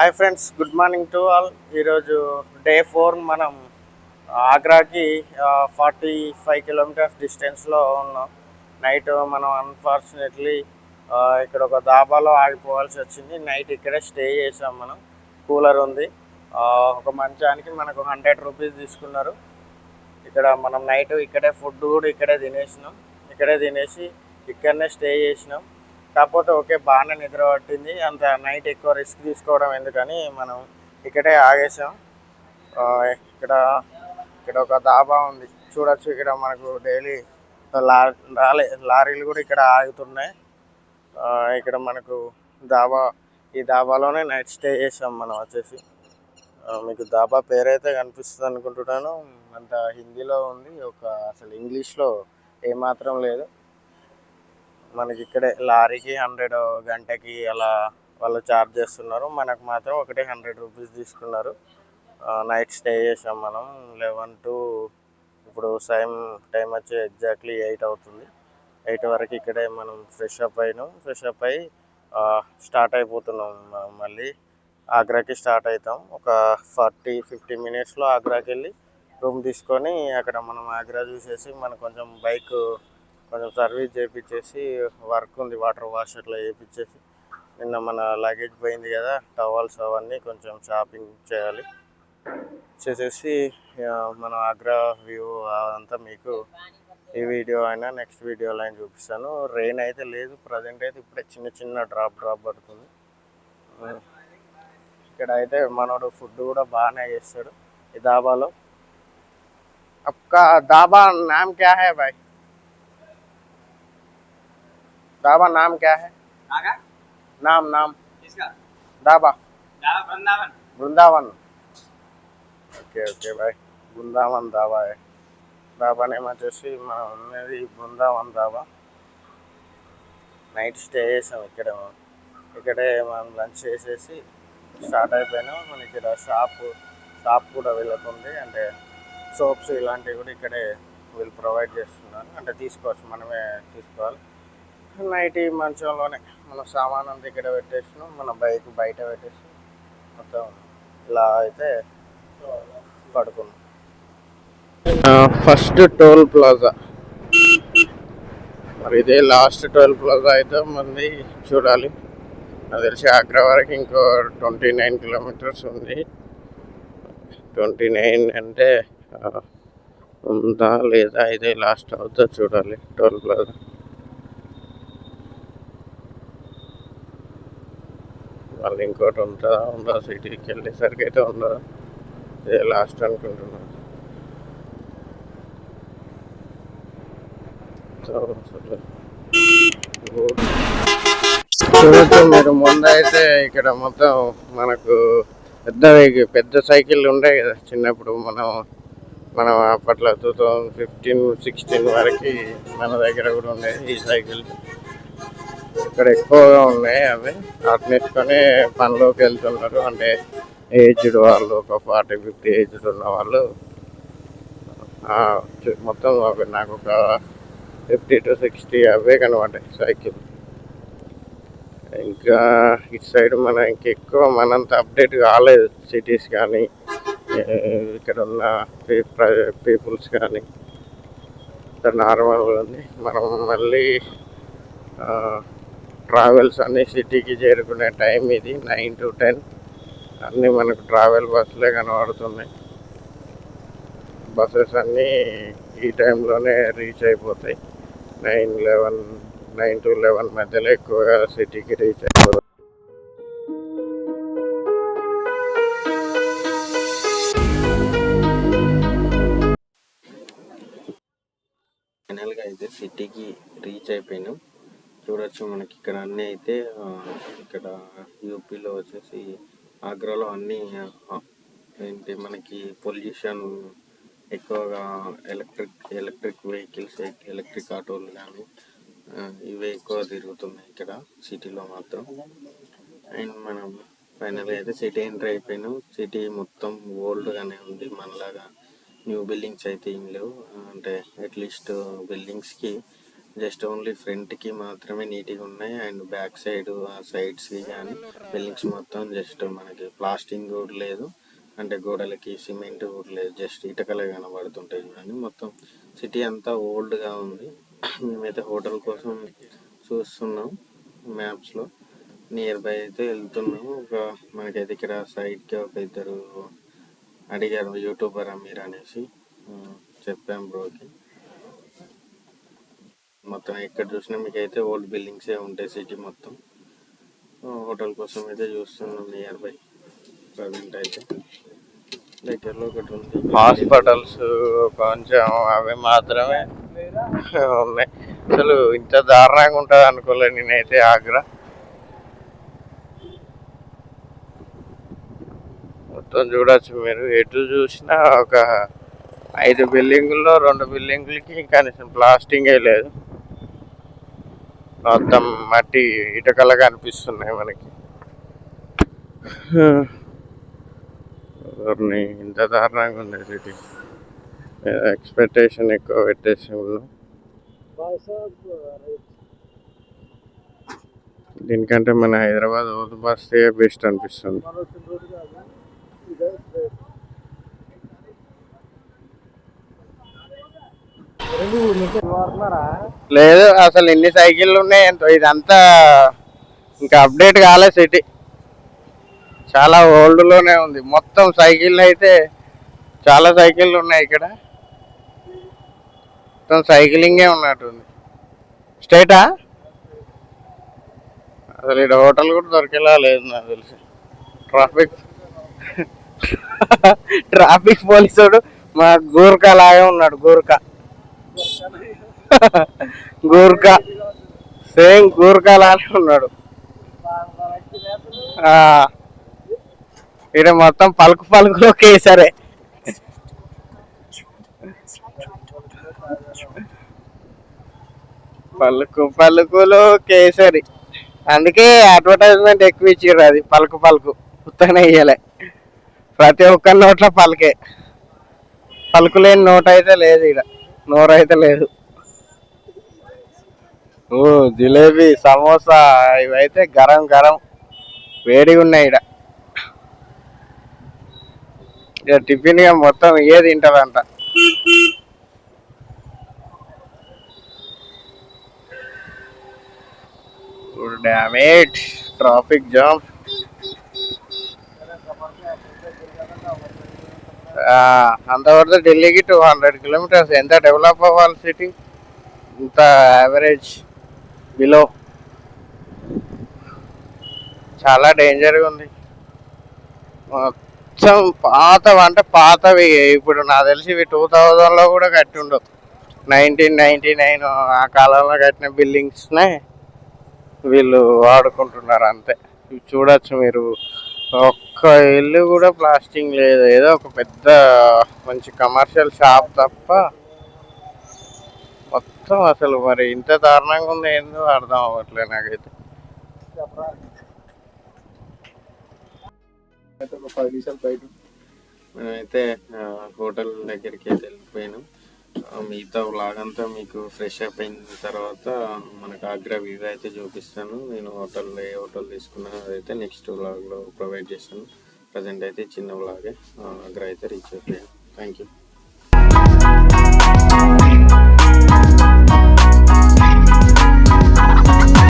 Hi friends, good morning to all. ఈరోజు day 4 మనం ఆగ్రాకి 45 kilometres డిస్టెన్స్లో ఉన్నాం. నైట్ మనం అన్ఫార్చునేట్లీ ఇక్కడ ఒక దాబాలో ఆగిపోవాల్సి వచ్చింది. నైట్ ఇక్కడే స్టే చేసాం. మనం కూలర్ ఉంది. ఒక మంచానికి మనకు 100 రూపీస్ తీసుకున్నారు. ఇక్కడ మనం నైట్ ఇక్కడే ఫుడ్ కూడా ఇక్కడే తినేసినాం. ఇక్కడే తినేసి ఇక్కడనే స్టే చేసినాం. కాకపోతే ఓకే, బాగానే నిద్ర పట్టింది. అంత నైట్ ఎక్కువ రిస్క్ తీసుకోవడం ఎందుకని మనం ఇక్కడే ఆగేసాం. ఇక్కడ ఇక్కడ ఒక దాబా ఉంది చూడొచ్చు. ఇక్కడ మనకు డైలీ లారీలు కూడా ఇక్కడ ఆగుతున్నాయి. ఇక్కడ మనకు దాబా, ఈ దాబాలోనే నైట్ స్టే చేసాం మనం వచ్చేసి. మీకు దాబా పేరైతే కనిపిస్తుంది అనుకుంటున్నాను. అంత హిందీలో ఉంది, అసలు ఇంగ్లీష్లో ఏమాత్రం లేదు. మనకి ఇక్కడే లారీకి 100 గంటకి అలా వాళ్ళు ఛార్జ్ చేస్తున్నారు. మనకు మాత్రం ఒకటే 100 రూపీస్ తీసుకున్నారు. నైట్ స్టే చేసాం మనం 11 to ఇప్పుడు టైం వచ్చి ఎగ్జాక్ట్లీ 8 అవుతుంది. 8 వరకు ఇక్కడే మనం ఫ్రెష్ అప్ అయ్యి స్టార్ట్ అయిపోతున్నాం. మళ్ళీ ఆగ్రాకి స్టార్ట్ అవుతాం. ఒక 40-50 మినిట్స్లో ఆగ్రాకి వెళ్ళి రూమ్ తీసుకొని అక్కడ మనం ఆగ్రా చూసేసి మనకు కొంచెం బైక్ సర్వీస్ చేయించేసి వర్క్ ఉంది, వాటర్ వాష్ అట్లా చేయించేసి, నిన్న మన లగేజ్ పోయింది కదా, టవల్స్ అవన్నీ కొంచెం షాపింగ్ చేసేసి మన ఆగ్రా వ్యూ అదంతా మీకు ఈ వీడియో అయినా నెక్స్ట్ వీడియోలో అయినా చూపిస్తాను. రెయిన్ అయితే లేదు ప్రజెంట్ అయితే. ఇప్పుడే చిన్న డ్రాప్ పడుతుంది. ఇక్కడ అయితే మనోడు ఫుడ్ కూడా బాగానే చేస్తాడు ఈ దాబాలో. అక్క దాబా నామ్ క్యా హై భాయ్? दाबा नाम क्या है? नाम किसका? Dhaba Vrindavan. Okay bye. Brindavan dhaba. Dhaba name వచ్చేసి మనం ఉన్నది బృందావన్ దాబా. నైట్ స్టే చేసాం ఇక్కడే మనం లంచ్ చేసేసి స్టార్ట్ అయిపోయినాం. మన ఇక్కడ షాప్ కూడా వీళ్ళకుంది. అంటే సోప్స్ ఇలాంటివి కూడా ఇక్కడే వీళ్ళు ప్రొవైడ్ చేస్తున్నారు. అంటే తీసుకోవచ్చు, మనమే తీసుకోవాలి. నైట్ ఈ మంచంలోనే మన సామాన్ అంతా ఇక్కడ పెట్టేసినాం. మన బైక్ బయట పెట్టేసి మొత్తం ఇలా అయితే పడుకున్నాం. ఫస్ట్ టోల్ ప్లాజా, మరి ఇదే లాస్ట్ టోల్ ప్లాజా అయితే మళ్ళీ చూడాలి. నాకు తెలిసి ఆగ్రా వరకు ఇంకో 29 కిలోమీటర్స్ ఉంది. 29 అంటే ఉందా లేదా, ఇదే లాస్ట్ అవుతా చూడాలి టోల్ ప్లాజా. మళ్ళీ ఇంకోటి ఉందా సిటీకి వెళ్ళేసరికి అయితే ఉండదా, ఇదే లాస్ట్ అనుకుంటున్నాను. చూడొచ్చు మీరు ముందైతే ఇక్కడ మొత్తం మనకు పెద్ద సైకిల్ ఉండే కదా చిన్నప్పుడు. మనం అప్పట్లో 2015-16 వరకు మన దగ్గర కూడా ఉండేది ఈ సైకిల్. ఇక్కడ ఎక్కువగా ఉన్నాయి అవి. వాటిని పనిలోకి వెళ్తున్నారు. అంటే ఏజ్డ్ వాళ్ళు, ఒక 40-50 ఏజ్డ్ ఉన్న వాళ్ళు మొత్తం నాకు ఒక 50-60 అవే కనబడ్డాయి సైకిల్. ఇంకా ఇటు సైడ్ ఇంకెక్కువ మనంత అప్డేట్ కాలేదు సిటీస్ కానీ, ఇక్కడ ఉన్న పీపుల్స్ కానీ. నార్మల్గా ఉంది. మనం మళ్ళీ ట్రావెల్స్ అన్నీ సిటీకి చేరుకునే టైం ఇది 9 to 10. అన్నీ మనకు ట్రావెల్ బస్సులే కనబడుతున్నాయి. బస్సెస్ అన్నీ ఈ టైంలోనే రీచ్ అయిపోతాయి. 9 to 11 మధ్యలో ఎక్కువగా సిటీకి రీచ్ అయిపోతాయి. ఫైనల్గా అయితే సిటీకి రీచ్ అయిపోయినాం. చూడొచ్చు మనకి ఇక్కడ అన్నీ అయితే ఇక్కడ యూపీలో వచ్చేసి ఆగ్రాలో అన్నీ ఏంటి మనకి పొల్యూషన్ ఎక్కువగా, ఎలక్ట్రిక్ వెహికల్స్, ఎలక్ట్రిక్ ఆటోలు కానీ ఇవే ఎక్కువ తిరుగుతున్నాయి ఇక్కడ సిటీలో మాత్రం. అండ్ మనం ఫైనల్గా అయితే సిటీ ఎంటర్ అయిపోయినాం. సిటీ మొత్తం ఓల్డ్గానే ఉంది, మనలాగా న్యూ బిల్డింగ్స్ అయితే ఏం లేవు. అంటే అట్లీస్ట్ బిల్డింగ్స్కి జస్ట్ ఓన్లీ ఫ్రంట్కి మాత్రమే నీట్గా ఉన్నాయి. అండ్ బ్యాక్ సైడ్ ఆ సైడ్స్కి కానీ బిల్డింగ్స్ మొత్తం జస్ట్ మనకి ప్లాస్టింగ్ కూడా లేదు. అంటే గోడలకి సిమెంట్ కూడా లేదు, జస్ట్ ఇటుకలే కనబడుతుంటాయి చూడండి. మొత్తం సిటీ అంతా ఓల్డ్గా ఉంది. మేమైతే హోటల్ కోసం చూస్తున్నాం మ్యాప్స్లో. నియర్ బై అయితే వెళ్తున్నాము. మనకైతే ఇక్కడ సైడ్కి ఒక ఇద్దరు అడిగారు యూట్యూబర్ మీరు అనేసి చెప్పాం బ్రోకి. మొత్తం ఎక్కడ చూసినా మీకైతే ఓల్డ్ బిల్డింగ్సే ఉంటాయి సిటీ మొత్తం. హోటల్ కోసం అయితే చూస్తున్నాం నియర్ బై. ప్రజెంట్ అయితే దగ్గరలో ఒకటి ఉంది, హాస్పిటల్స్ కొంచెం అవి మాత్రమే ఉన్నాయి. అసలు ఇంత దారుణంగా ఉంటుంది అనుకోలేదు నేనైతే ఆగ్రా. మొత్తం చూడొచ్చు మీరు, ఎటు చూసినా ఒక 5 బిల్డింగుల్లో 2 బిల్డింగులకి కనీసం ప్లాస్టింగే లేదు. మొత్తం మట్టి ఇటుకలు కనిపిస్తున్నాయి మనకి. ఇంత దారుణంగా ఉంది సిటీ. ఎక్స్పెక్టేషన్ ఎక్కువ పెట్టేసి ఉన్నాం. దీనికంటే మన హైదరాబాద్ ఓల్డ్ బస్సే బెస్ట్ అనిపిస్తుంది. లేదు అసలు ఎన్ని సైకిళ్ళు ఉన్నాయి ఎంతో, ఇదంతా ఇంకా అప్డేట్ కాలే సిటీ, చాలా ఓల్డ్ లోనే ఉంది. మొత్తం సైకిళ్ళు అయితే చాలా సైకిళ్ళు ఉన్నాయి ఇక్కడ. మొత్తం సైకిలింగే ఉన్నట్టుంది. స్ట్రైటా అసలు ఇక్కడ హోటల్ కూడా దొరికేలా లేదు నాకు తెలిసి. ట్రాఫిక్ పోలీసుడు మా గూర్ఖా లాగే ఉన్నాడు. గూర్ఖా సేమ్ గూర్ఖా లాగే ఉన్నాడు. ఇక్కడ మొత్తం పలుకు పలుకులో కేసరే. పలుకు పలుకులో కేసరి, అందుకే అడ్వర్టైజ్మెంట్ ఎక్కువ ఇచ్చారు. అది పలుకు పలుకు ఉత్తగానే ఇయ్యలే. ప్రతి ఒక్క నోట్లో పలుకే, పలుకు లేని నోట్ అయితే లేదు, ఇక్కడ నోరు అయితే లేదు. జిలేబీ, సమోసా ఇవైతే గరం గరం వేడిగా ఉన్నాయి. ఇక టిఫిన్ గా మొత్తం ఇవే తింటారంట. డామేట్ ట్రాఫిక్ జామ్. అంత పడితే ఢిల్లీకి 200 కిలోమీటర్స్. ఎంత డెవలప్ అవ్వాలి సిటీ, ఇంత యావరేజ్ బిలో. చాలా డేంజర్గా ఉంది. మొత్తం పాతవి. ఇప్పుడు నాకు తెలిసి ఇవి 2000లో కూడా కట్టి ఉండవు. 1999 ఆ కాలంలో కట్టిన బిల్డింగ్స్నే వీళ్ళు వాడుకుంటున్నారు అంతే. ఇవి చూడొచ్చు మీరు, ఒక్క ఇల్లు కూడా ప్లాస్టింగ్ లేదు. ఏదో ఒక పెద్ద మంచి కమర్షియల్ షాప్ తప్ప మొత్తం అసలు మరి ఇంత దారుణంగా ఉంది ఏందో అర్థం అవ్వట్లేదు నాకైతే. ఒక 10 నిమిషాలు బయట మేమైతే హోటల్ దగ్గరికి అయితే వెళ్ళిపోయాను. మిగతా వ్లాగ్ అంతా మీకు ఫ్రెష్ అప్ అయిన తర్వాత మనకు ఆగ్రా వ్యూ అయితే చూపిస్తాను. నేను ఏ హోటల్ తీసుకున్నా అదైతే నెక్స్ట్ వ్లాగ్లో ప్రొవైడ్ చేస్తాను. ప్రజెంట్ అయితే చిన్న వ్లాగే, ఆగ్రా అయితే రీచ్ అయిపోయాను. Thank you.